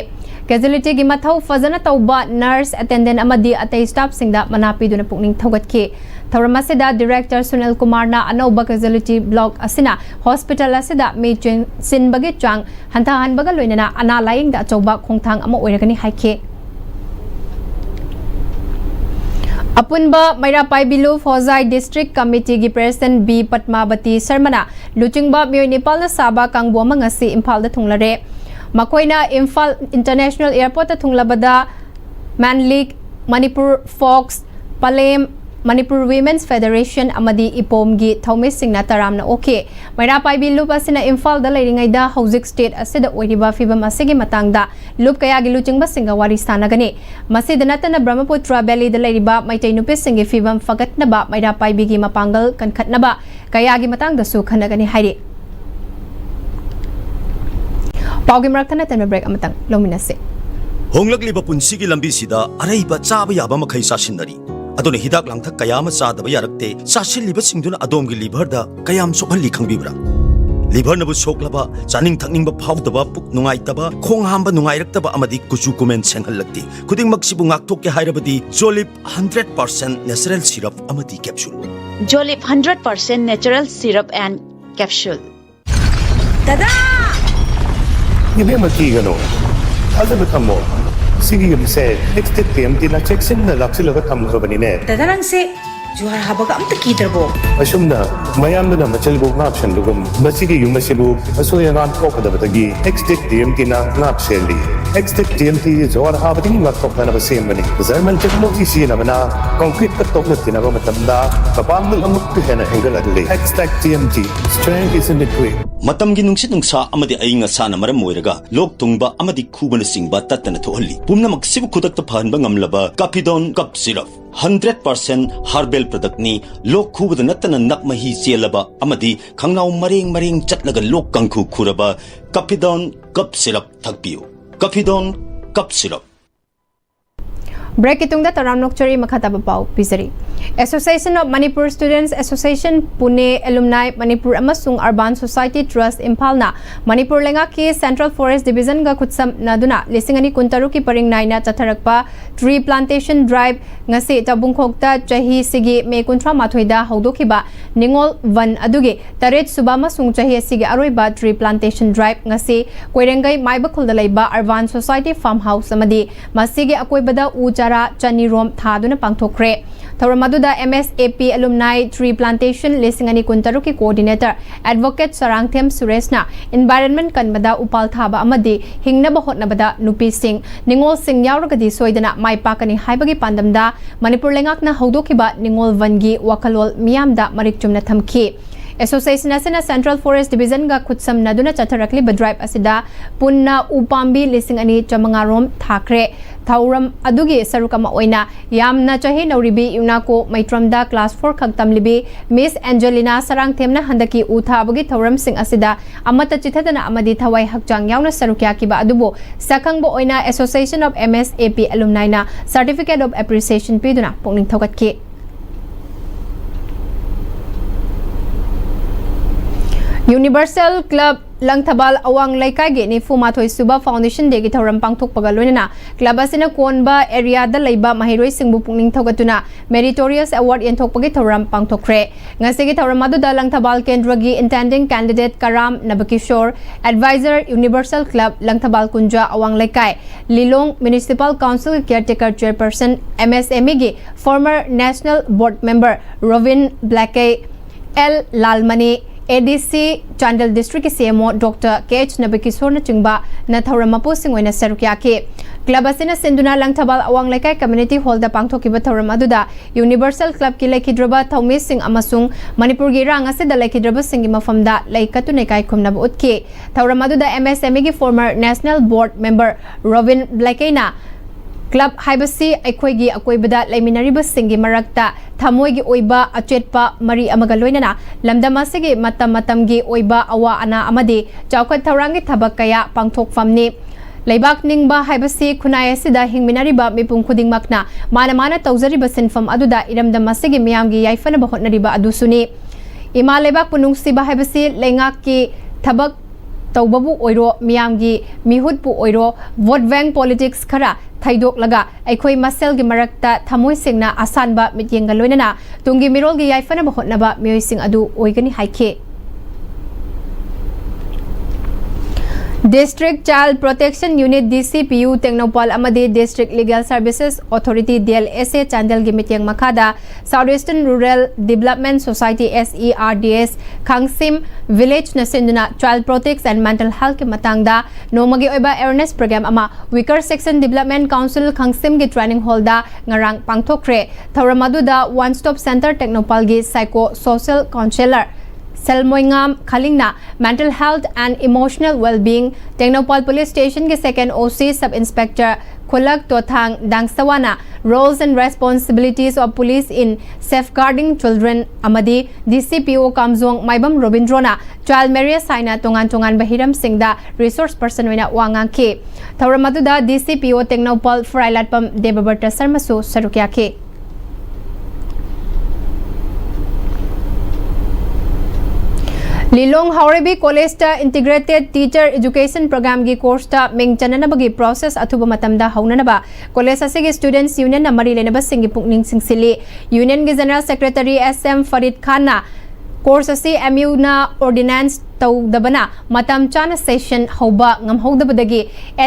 casualty gi mathau fazana tauba nurse attendant amadi atei staff singda manapi duna pukning thogat ke Thoramasida director Sunil Kumar na anauba casualty block asina hospital asida me sin bagi chang hanta han baga loinana ana laing da chauba khongthang ama oiragani haike Apunba Mairapai Bilu Fozai District Committee gi President B Patmabati Sharmana Luchingba Miyoi Nepal na Saba Kangbo ngasi Imphal da thunglare Makoina Imphal International Airport ta thunglabada Manlik Manipur Fox Palem Manipur Women's Federation amadi ipom gi Thomis Singna taramna okay Mairapai Bilu pasina Imphal da leiringai da Hojik State asida oiriba fibam asigi matangda lup kaya gi luchingba singa wari sanagani masida natana Brahmaputra Valley da leiriba maitai nupi singi fibam fagatna ba Mairapai bigi mapangal kankhatna ba kaya gi matangda su khanagani hairi Paugi marakthana tanma break amatang lominase Honglakliba punsigi lambisida araiba chaba yaba makhai sasinari adone hidak langthak kayama sadaba yarakte sasilliba singduna adomgi liver da kayam sokhalli khangbibra liver nabu soklaba chaning thakningba phawdaba puk nungaitaba khong hamba nungairaktaba amadi kuchu kumen senghallakti khuding maksibu ngakthok ke hairabadi Jolip 100% natural syrup amadi capsule Jolip 100% natural syrup and capsule Tada! Give him a key, Azabetamo. सिगी युमसे next TMT ना चेक्सिन ना लाक्सिलगा थमखरबनिने दादारंगसे जुहार हाबगा अमत कीदरबो असुमना मयामना मचलबो नापसनदुगम मसिगी युमसिबु असोयंगान थोकदबतगी next TMT ना नापसेली next TMT जुहार हाबदि नाथोकना बसेमबनि जर्मन टेक्नोलॉजी सिनबना कंक्रीट का तोकनतिना मतमदा कपांगल अमुक हेना हेंगलदले next TMT strength is in the क्वे मतमगी नुंगसित नुंसा अमदि अयिंग असाना मरम मोइरगा लोक तुंगबा अमदि खुबन सिंगबा तत्तना थोहल्ली पुमनमक सिबु खुदक्ता फहनबा ngamlaba Capidon Cup Syrup 100% herbal product ni lok khubada natana nakmahi chelaba amadi khangnaw mareng chatlaga lok kangkhu khuraba Capidon Cup Syrup thakpiu Capidon Cup Syrup Break itungda taram nokchari makhataba pau pisari Association of Manipur Students Association Pune Alumni Manipur amasung Urban Society Trust Imphalna Manipur lenga ki Central Forest Division ga kutsam naduna lisingani kuntaru ki paring naina chatharakpa tree plantation drive ngasi tabungkhokta chahi sigi me kunthra mathoida haudokiba ningol van aduge taret subama sung chahi sigi aroiba tree plantation drive ngasi koirengai maibakhulda leiba Urban Society Farmhouse amadi masigi akoibada u chara chanirom thaduna pangthokre Thoramaduda MSAP Alumni Tree Plantation Lisingani Kuntaruki Coordinator Advocate Sarangthem Suresna Environment Kanbada Upal Thaba Amadi Hingnaba Hotnabada Nupi Singh Ningol Singh Yauragadi Soidana Mai Pakani Haibagi Pandamda Manipur Lengakna Haudokiba Ningol Vangi Wakalol Miyamda Marikchumna Thamki Association asina Central Forest Division ga kutsam naduna chatharakli drive asida punna upambi lisingani chamangarom thakre thauram adugi sarukama oina yamna chahi nauribi yunako maitramda class 4 khaktam libi Miss Angelina Sarangthemna handaki uthabagi thauram sing asida amata chithadana amadi thawai hakchang yauna sarukya kiba adubo sakangbo oina Association of MSAP Alumni na Certificate of Appreciation piduna pongning thogatki Universal Club Langthabal Awang Laikai ge ni Fumathoi Suba Foundation de gi thoram pangthok pagalonina club asina konba area da leiba mahiroi singbu pungning thogatuna meritorious award yenthok pagi thoram pangthokre ngase gi thoram adu da Langthabal Kendra gi intending candidate Karam Nabakishore advisor Universal Club Langthabal Kunja Awang Laikai Lilong Municipal Council caretaker chairperson MSME gi former national board member Rovin Blacke L Lalmani ADC Chandel District CMO Dr. KH Nabakishore na chingba na thoramapo singwena sarukya ke Club asina senduna Langthabal Awang Laikai Community Hall da pangthokiba thoram aduda Universal Club ki laikidroba Thaume Singh amasung Manipur gi rang ase da laikidroba Singh mafamda laikatu nekai khumnab utke thoram aduda MSME gi former national board member Rovin Blackeina Club Haibasi Aikoigi Akoibada Laiminariba Singi Marakta Thamoigi Oiba Achetpa Mari Amagaloinana Lamdamasigi Matamgi Oiba Awa Ana Amadi Chaukat Taurangi Tabakaya Pangthok Famni Laibak Ningba Haibasi Kunaya Sida Hingminariba Mipung Kuding Makna Mana Tauzariba Sinfam Aduda Iramdamasigi Miamgi Yaifana Bahotnariba Adusuni Ima Laibak Punung Siba Haibasi Lengaki Tabak Taubabu Oiro Miamgi Mihutpu Oiro Vote Bank Politics Kara Thaidok laga aikoi masel gi marakta thamoi singna asanba mityenga loinana tungi mirol gi yaifana bahotnaba mioi sing adu oigani haike District Child Protection Unit DCPU Tengnopal amadi District Legal Services Authority DLSA Chandel gi mityang makada Southeastern Rural Development Society SERDS Khangsim Village na sinduna Child Protection and Mental Health ki matangda nomagi oiba awareness program ama Weaker Section Development Council Khangsim gi training hall da ngarang pangthokre thoramadu da One Stop Center Tengnopal gi Psycho Social Counselor Selmoingam Khalingna Mental Health and Emotional Well-being Tengnopal Police Station ke second OC Sub Inspector Khulak Tothang Dangsawana Roles and Responsibilities of Police in Safeguarding Children Amadi DCPO Kamzong Maibam Robindrona Child Marriage Saina Tongan Bahiram Singda Resource Person Wina Wangang ke Thauramadu da DCPO Tengnopal Frailatpam Debaberta Sarmasu Sarukya ke Lilong Haurebi College ta Integrated Teacher Education Program gi course ta ming chananabagi process athuba matamda haunanaba college asigi students union na mari lenaba singi pungning singsili union gi general secretary SM Farid Khan na course asi MU na ordinance tawdabana matam chana session hoba ngamhodabadagi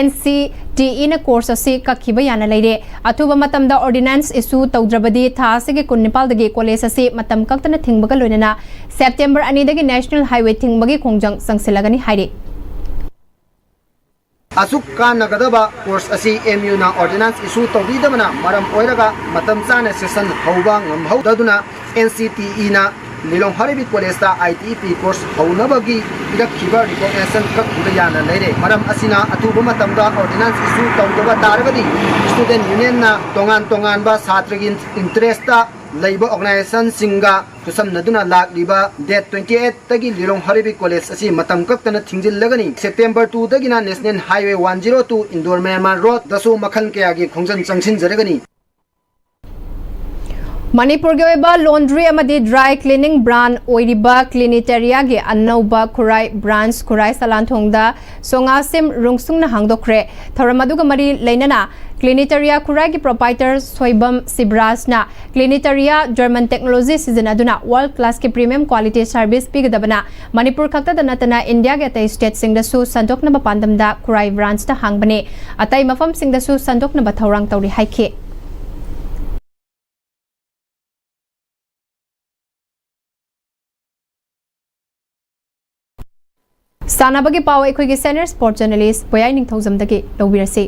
NCTE na course asi kakhiba yana leire atuba matam da ordinance issue tawdrabadi tha asige kunnipal dagi college asi matam kaktana thingbaga loinana September 2 dagi national highway thingbagi khongjang sangsilagani haire asuk nagadaba course asi MU na ordinance issue tawdidabana maram oiraga matam chana session hoba ngamhodaduna NCTE na Nilong Haribi College ta ITP course haunabagi idak khiba recognition kak hudayana leire maram asina atuba matamda ordinance issue tawdaba taragadi student union na tongan ba satragin interest ta labor organization singa kusam naduna lakliba date 28 tagi Nilong Haribi College asi matam kaktana thingjil lagani September 2 tagi na National Highway 102 Indore Myanmar Road dasu makhan kayagi khongjan changsin jaragani Manipur ge oiba laundry amadi dry cleaning brand oiriba cleaniteria ge annauba kurai branch kurai salanthongda songasim rungsungna hangdokre thoramaduga mari leinana cleaniteria kurai ge proprietor soibam sibrasna cleaniteria German technology sijanaduna world class ke premium quality service pigadabana Manipur khakta danatana India ge tai state singda su sandokna bapandamda kurai branch ta hangbane atai mafam singda su sandokna bathaurang tawri haike Sanabagi pau ekhoi senior sport journalist Poyai Ningthojamdagi lobirasi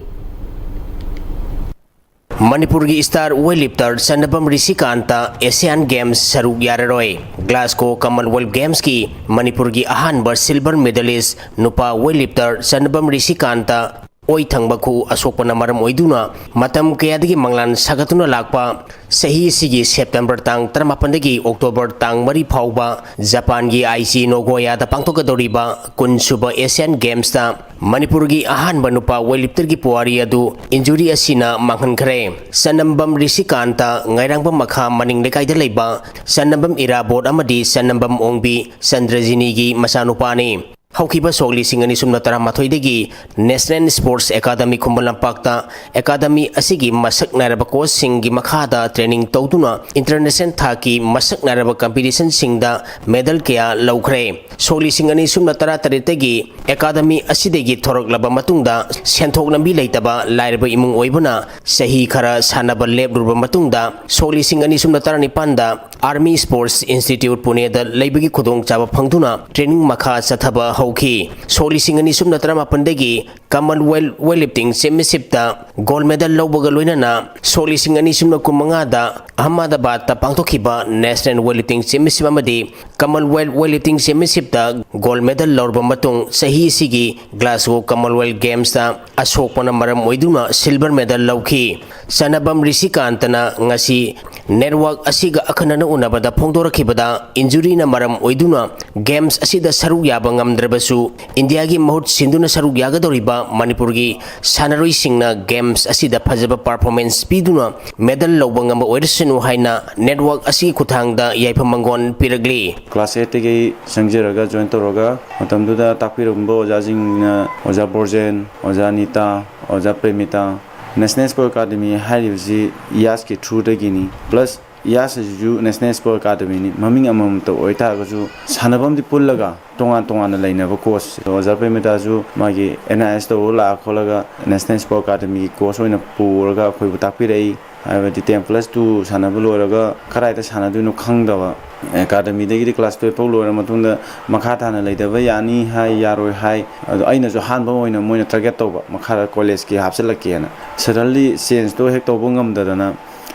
Manipur gi star weightlifter Sanabam Rishikanta Asian Games saruk yararoi Glasgow Commonwealth Games ki Manipur gi ahanba silver medalist nupa weightlifter Sanabam Rishikanta oi thangbaku asokpana maram oiduna matam kayadagi manglan sagatuna lakpa sahi sigi September tang 18 dagi October tang 3 phauba Japan gi IC Nagoya da pangtokadoriba kunsuba Asian Games ta Manipur gi ahanba nupa weightlifter gi puari adu injury asina manghan khare Sanambam Rishikanta ngairangba makha maning lekai da leiba Sanambam Irabot amadi Sanambam Ongbi Sandrajini gi masanupani Haukiba sogli singani sumna tara mathoidagi National Sports Academy Kumbalampakta Academy asigi masak naraba course singi makhada training tawduna international thaki masak naraba competition singda medal kaya laukre sogli singani sumna tara taritagi Academy asidegi thoroklaba matungda senthok lambi leitaba lairaba imung oibuna sahi khara sanaba lebrurba matungda sogli singani sumna tara nipanda Army Sports Institute Pune da leibagi khudong chaba phangduna training makha sathaba hauki soli singani sumna tara mapandagi Commonwealth weightlifting championship ta gold medal lawbaga loinana soli singani sumna kumanga da Ahmedabad ta pangtokhiba national weightlifting championship amadi Commonwealth weightlifting championship ta gold medal lawba matung sahi sigi Glasgow Commonwealth Games ta asokpana maram oiduna silver medal lawki Sanabam Rishikantana ngasi network asiga akhanana unabada phongdorakhibada injury na maram oiduna games asida saruk yaba ngamdrabasu India gi mahut sinduna saruk yagadoriba Manipur gi sanaroi singna games asida phajaba performance piduna medal lawba ngamba oirsenu haina network asi kuthangda yaipamangon piragli class 8 gi sangjeraga join toroga matamduda takpirumbo ojajingna oja borjen oja nita oja premita National Sport Academy haribusi yas ki through da gini plus yas ju National Sport Academy ni maming amam to oita ga ju sanabam di pullaga tongan laina ba course oja premita ju magi NIS to la kholaga National Sport Academy course oina purga khoi butakpirei habati 10+2 sanabulu oraga karaita sanadu no khangdawa academy degi class 12 polo matunda makha thana leidaba yani hai yaroi hai aina jo hanba oina moina target toba makha college ki hapsalakena suddenly change to hek tobo ngamdadana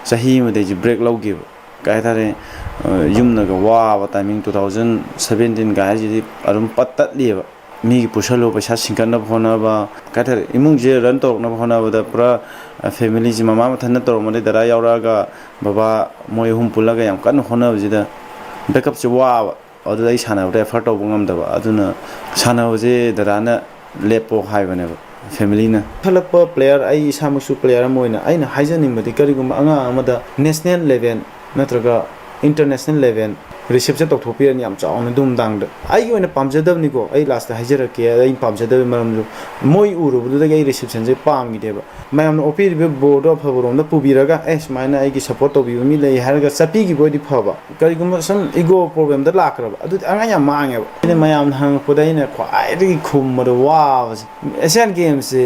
sahi made ji break lawgi kai thare yumna ga wa timing 2017 ga ji arum pattat liba mi pusalo paisa singkanna phona ba kai thare imung je ran tok na phona ba da pura family ji mama thana tor mane dara yaura ga baba moi hum pulaga yam kan hona jida backup se wa adu dai sana ba effort to bungam da ba aduna sana je darana lepo hai bane ba family na thalakpa player ai samusu player moina aina haijaning madi karigum anga amada national level natraga international level reception तौथोपीरनी याम चावना दुमदांग आई ओइना पामजदबनिको आई last हाइजरके आई पामजदब मरमजु मोई उरुबुदुदगी आई रिसेप्शन जे पामगिदेबा मैम ओपीरिबे बोर्ड ऑफ फबरोम द पुबिरगा ए स्माइना आई की सपोर्ट तोबिबा मी लई हारगा चपीगी बोडी फबा करिगुम सम इगो प्रॉब्लम द लाखरबा अदु अंगा या मांगेबा इन मैम हंग पुदाइना ख्वाइदगी खुमद वाबस एशियन गेम्स से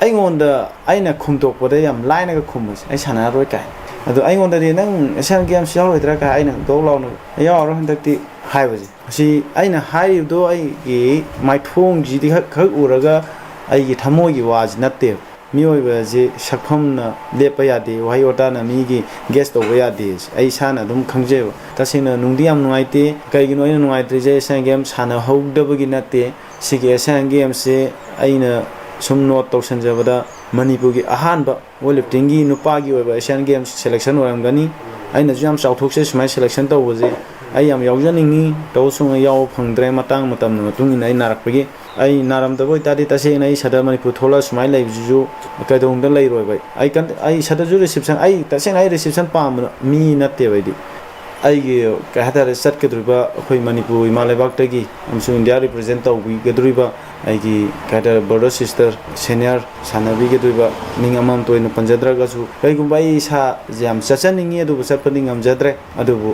अइगोंदा आइना खुमतोकपदा याम लाइनागा खुमस आई सानारोय काय अदु अइगोंदादि नंग एशियन गेम्स यावरोइद्रा का आइना दो लाउनो यावरो हंदक्ति हाइबजे असी आइना हाइबदो आइगी माइथोंग जिदि खक उरगा आइगी थमोगी वाज नत्ते मियोइबजे सकफमना लेप यादे वहाई ओटाना मीगी गेस्ट तोबा यादे आई साना दुम खंगजेबा तसेना नुंगदि याम नुआइते कइगिनो आइना नुआइत्रिजे एशियन गेम्स साना हौदबगी नत्ते सिगे एशियन गेम्स से आइना सुम नोट तौसनजबदा मणिपुर की अहानबा वेटलिफ्टिंग की नुपागी ओइबा एशियन गेम्स सिलेक्शन ओरमगनी आइना जो याम चाउथोकसे सुमाय सिलेक्शन तौबजे आई याम यावजनिंगनी तौसुंग याव फंगद्रे मतंग मतम मतुंगिन आई नारकपगी आई नारमदबो तादि तसे नै सदा मणिपुर थोला सुमाय लैबजु कदोंग द लैरोइबाय आई सदा जु रिसेप्शन आई तसे नै रिसेप्शन पाम मी नत्ते बायदि आइगे कहतारे सटकद्रुबा अखोय मणिपुर हिमालयबागतगी अमसु इंडिया रिप्रेजेंट तौबिगद्रुबा आइगी कहतारे ब्रदर सिस्टर सीनियर सानबिगद्रुबा निंग अमम तोयन पंजद्रगसु कइगुंबा ई सा जाम चचनिंगी अदुबु चटपनि ngमजद्रे अदुबु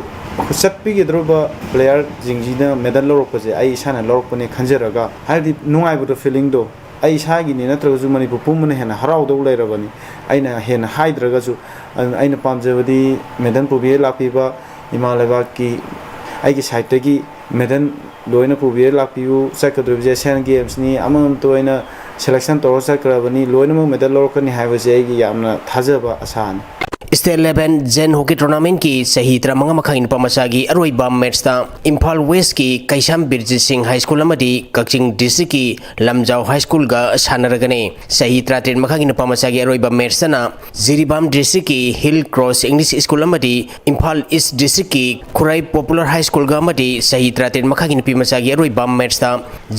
चटपिगद्रुबा प्लेयर जिंगजिना मेडल लौरकपसे आई साना लौरकपने खंजरगा हादि नुंगाइबदो फीलिंग दो आई सागिनी नत्रगसु मणिपुर पुमने हेना हराउदौ लैरबनी आइना हेना हाइद्रगसु आइना पामजबदि मेडल पुबिए लापिबा हिमालयबाग की आई साइड की medal loan Pubi लापू चक्कद्रबे Asian games नि अमम तोयना सिलेक्शन तौर चक्करबनी लोनमक मेडल लौरकनी हाइबसे थाजब आसान स्टेट 11 जेन हॉकी टूर्नामेंट की सही तरमंगा मखाई नुपा मचागी अरोइबा मैच इम्फाल वेस्ट की Keisam Birjit Singh high school Kakching district की लमजाव हाई स्कूल का सानरगने सही 13 मखाई नुपा मचागी अरोइबा मैच जिरीबाम डिस्ट्रिक्ट की hill cross English school Imphal east district की खुराई पॉपुलर हाई स्कूल का सही 13 मखाई नुपी मचागी अरोइबा मैच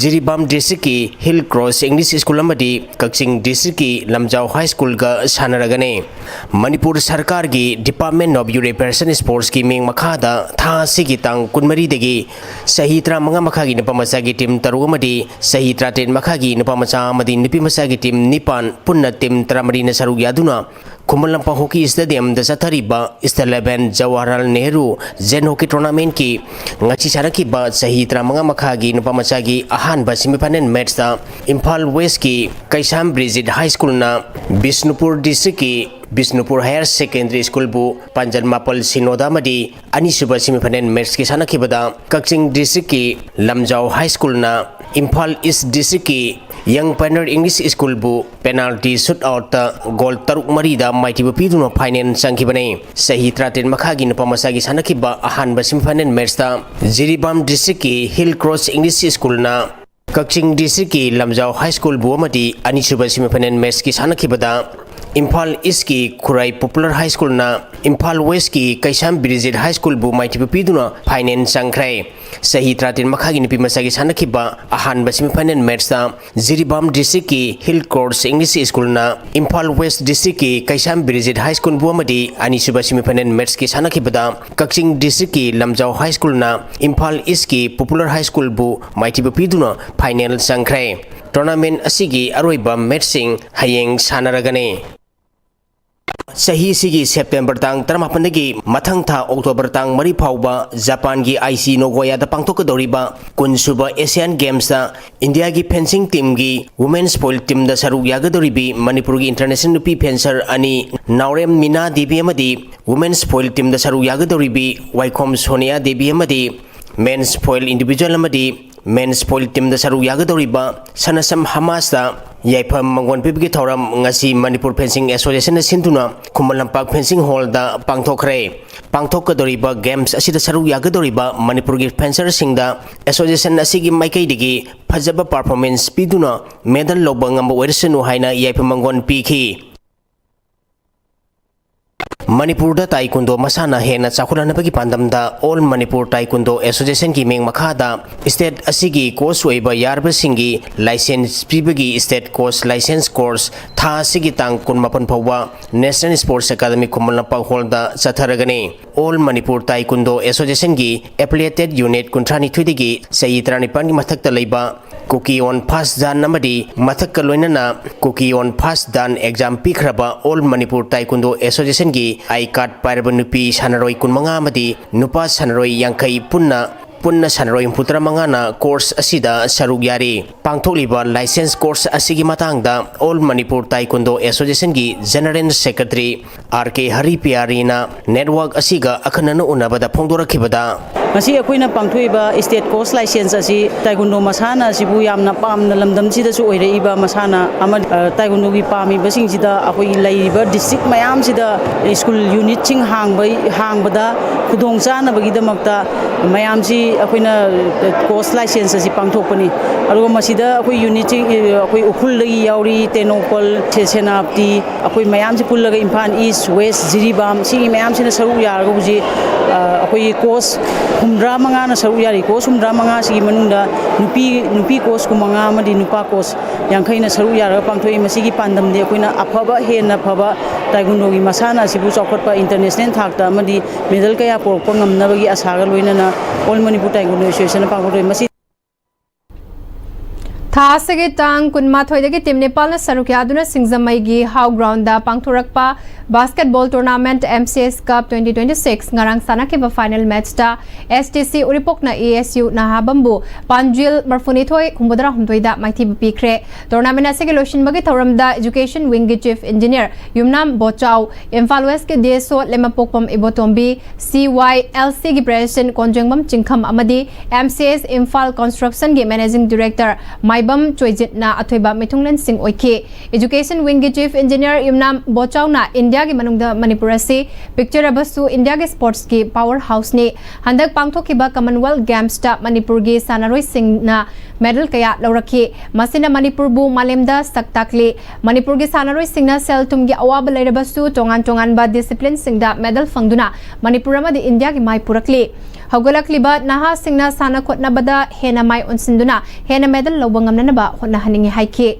जिरीबाम डिस्ट्रिक्ट की hill cross English school Kakching district की लमजाव हाई स्कूल का सानरगने मणिपुर सरकार की department of youth affairs and sports की मिंग मखादा था सिगी तांग कुनमरी देगी सही 13 मखा की नुपा मचा की टीम 13 सही 13 मखा की नुपा मचा नुपी मचा की टीम 9 पुन्ना टीम 13 न सरुक यादुना खुमल लंपा हॉकी स्टेडियम द चथरीबा स्टेट 11 जवाहरलाल नेहरू जेन हॉकी टूर्नामेंट की ngasi सानखिबा सही 13 मखा की नुपा मचा की अहानबा सेमीफाइनल मैच इम्फाल वेस्ट की कैसाम ब्रिजिट हाई स्कूल ना बिष्णुपुर डिस्ट्रिक्ट की बिष्णुपुर हायर सेकेंडरी स्कूल बु पंजल मापल सिनोदा मदी अनिसुबा सेमीफाइनल मैच की सानखिबदा कक्चिंग डिस्ट्रिक्ट की लमजाव हाई स्कूल ना इम्फाल ईस्ट डिस्ट्रिक्ट की यंग पायनर इंग्लिश स्कूल बु पेनाल्टी शूट आउट गोल 3-3 माइटिबु पीदुनो फाइनल संखिबने सही 13 मखा की नुपा मचा की सानखिबा अहानबा सेमीफाइनल मैच जिरीबाम डिस्ट्रिक्ट की हिल क्रॉस इंग्लिश स्कूल ना कक्चिंग डिस्ट्रिक्ट की लमजाव हाई स्कूल बु अमदी अनिसुबा सेमीफाइनल मैच की सानखिबदा इम्फाल ईस्ट की खुराई पॉपुलर हाई स्कूल ना इम्फाल वेस्ट की कैसाम ब्रिजिट हाई स्कूल बु माइटिबु पीदुना फाइनल संख्रे सही 13 मखा की नुपी मचा की सानखिबा अहानबा सेमीफाइनल मैच जिरीबाम डिस्ट्रिक्ट की हिल क्रॉस इंग्लिश स्कूल ना इम्फाल वेस्ट डिस्ट्रिक्ट की कैसाम ब्रिजिट हाई स्कूल बु अमदी अनिसुबा सेमीफाइनल मैच की सानखिबदा कक्चिंग डिस्ट्रिक्ट की लमजाव हाई स्कूल ना इम्फाल ईस्ट की पॉपुलर हाई स्कूल बु माइटिबु पीदुना फाइनल संख्रे टूर्नामेंट असिगी अरोइबा मैचिंग हयेंग सानरगने सही सिगी सेप्टेम्बर तांग 18 की मथंग था अक्टोबर तांग 3 फाउबा जापान की आईसी नोगोया दा पांगथोकदौरिबा कुनसुबा एशियन गेम्स इंडिया की फेंसिंग टीम की वुमेन्स पोल टीम दा सरुक यागदौरिबी मणिपुर की इंटरनेशनल नुपी फेंसर अनि नावरेम मीना देवी अमदी वुमेन्स पोल टीम दा सरुक यागदौरिबी वाइखोम सोनिया देवी अमदी मेन्स पोल इंडिविजुअल अमदी मेन्स पोल टीम दा सरुक यागदौरिबा सनसम हमास याइफम मंगोन पिबगी थौरम ngasi मणिपुर फेंसिंग एसोसिएशन सिंधुना खुमल लंपाक फेंसिंग हॉल दा पांगथोखरे पांगथोकदौरिबा गेम्स असिदा सरुक यागदौरिबा मणिपुर की फेंसर सिंगदा एसोसिएशन असिगी माइकैदिगी फजब परफॉर्मेंस पिदुना मेडल लोबंगम ओइरसनु हाइना याइफम मंगोन पीखी Manipur Taekwondo Masana Hena Chakulanabagi Pandamda All Manipur Taekwondo Association ki Meng Makada State Asigi course Weba Yarba Singi License Pibagi State Course License Course Tha Sigi Tang Kunmapan Pawa National Sports Academy Kumalapa Holda Sataragani All Manipur Taekwondo Association ki Affiliated Unit Kuntrani Twidigi Sayitrani Pani Matakta Leba Cookie on Pass Dan Namadi Matakaloinana Cookie on Pass Dan Exam Pikraba All Manipur Taekwondo Association ki iCard Parabanupi Sanaroi Kunmanga Madi Nupa Sanaroi Yankai Punna Sanaroi Putra Mangana Course Asida Sarugyari Pangtoliba License Course Asigi Matangda All Manipur Taekwondo Association ki General Secretary RK Haripiarina Network Asiga Akanana Unabada Pongdora Kibada Masi akoina pangthuiba state course license asi taekwondo masana sibu yamna pamna lamdam sida su oiraiba masana ama taekwondo gi pami basing sida akoi laiba district mayam sida school unit ching hangbada khudong chana bagi damakta mayam si akoina course license asi pangthokpani aru masida akoi unit ching akoi ukhul lagi yauri tenopal senapti akoi mayam si pullaga Imphal East West Jiribam si mayam sina saru yarga buji akoi course Humdra Mangana Saruyari course, Humdra Mangasi Manunda, Nupi course, Kumanga, Madi Nupa course, Yankaina Saruyara, Pantoi Masigi Pandam, de Quina, Apaba, Hena Paba, Taigunogi Masana, Sibus Okotpa International Takta, Madi, Middle Kaya Pongam, Navagi Asaga Luina, All Manipur Taiguno Association, Pangoi Masi. Thasagi Tang Kunmathoidagi Team Nepal na Sarukyaduna Singzamaigi How Ground da Pangthurakpa Basketball Tournament MCS Cup 2026 ngarang sanakiba final match da STC Uripok na ASU na habambu Panjil Marfunithoi Kumbudra Humtoida Maiti Pikre Tournament asigi Loshin Bagi Tauramda Education Wing Chief Engineer Yumnam Bochau Imphal West ke DSO Lemapokpam Ibotombi CYLC gi President Konjengbam Chingkham Amadi MCS Imphal Construction gi Managing Director Maibam Choijit na Athoiba Mithunglen Singh Oike Education Wing Chief Engineer Yumnam Bochau na India ki manungda Manipur se picture abasu India ke sports ki powerhouse ne handak pangthokiba Commonwealth Games ta Manipur gi sanaroi sing na medal kaya laurakhi masina Manipur bu malemda saktakle Manipur gi sanaroi sing na sel tum gi awaba leirabasu tongan ba discipline sing da medal fangduna Manipur ma di India ki mai purakle Hagolakliba naha singna sana khotna bada hena mai unsinduna hena medal lobangam na ba hotna haningi haike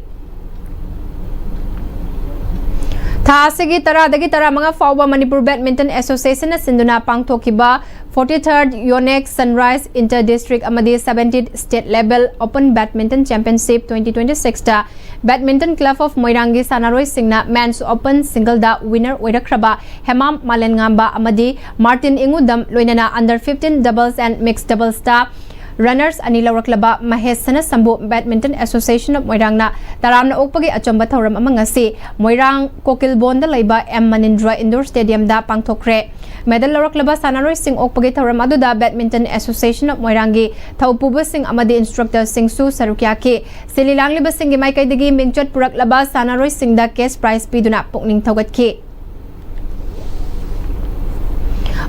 Thasigi Taradagi Taramanga Fauba Manipur Badminton Association na Sinduna Pangthokiba 43rd Yonex Sunrise Inter-District Amadi 17th State Level Open Badminton Championship 2026 da Badminton Club of Moirangi Sanaroi Singna Men's Open Single da winner Oirakraba Hemam Malengamba Amadi Martin Ingudam Loinana Under 15 Doubles and Mixed Doubles da Runners Anila Raklaba Mahesana Sambu Badminton Association of Moirangna Taramna Okpagi Achamba Thauram Amangasi Moirang Kokilbonda Laiba M Manindra Indoor Stadium da Pangthokre Medal Raklaba Sanaroi Sing Okpagi Thauram Aduda Badminton Association of Moirangi Thaupuba Sing Amadi Instructor Sing Su Sarukyaki Sililangli Basingi Maikai Digi Mingchot Puraklaba Sanaroi Sing da Case Prize Piduna Pukning Taugatki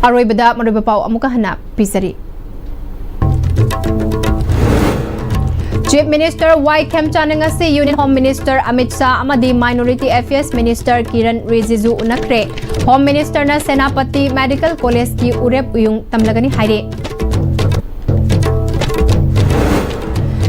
Aroibada Maribapau Amukahana Pisari Chief Minister Y. Khemchanangasi Union Home Minister Amit Shah Amadi Minority Affairs Minister Kiran Rijiju Unakre Home Minister na Senapati Medical College ki Urep Uyung Tamlagani Haire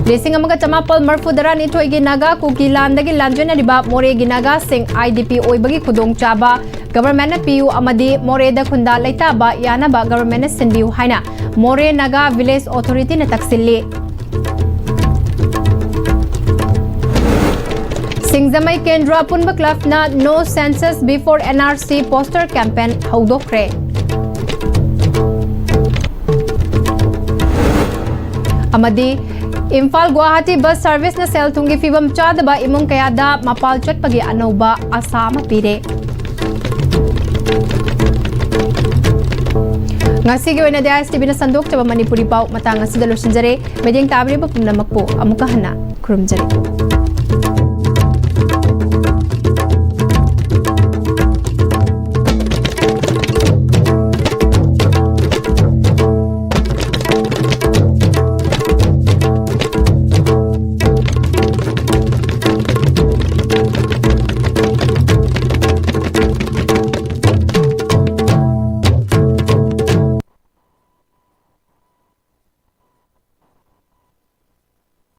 Lising amaga Chamapal Marfudara Nitoi Ginaga Kukilandagi Lanjana Riba More Ginaga Sing IDP Oibagi Kudong Chaba Government na PU Amadi More da Kunda Laitaba Yanaba Government na Sinbiu Haina More Naga Village Authority na Taksili Singzamai Kendra Punba Club na No Census Before NRC poster campaign Haudokre Amadi Imphal Guwahati bus service na sel tungi fibam chadaba imong kayada mapal chat pagi anoba asama pire Ngasi gawin na DISTV na sandok chaba Manipuri pau matang ngasi dalo sinjare meding tabri pa punamak po amukahana kurumjare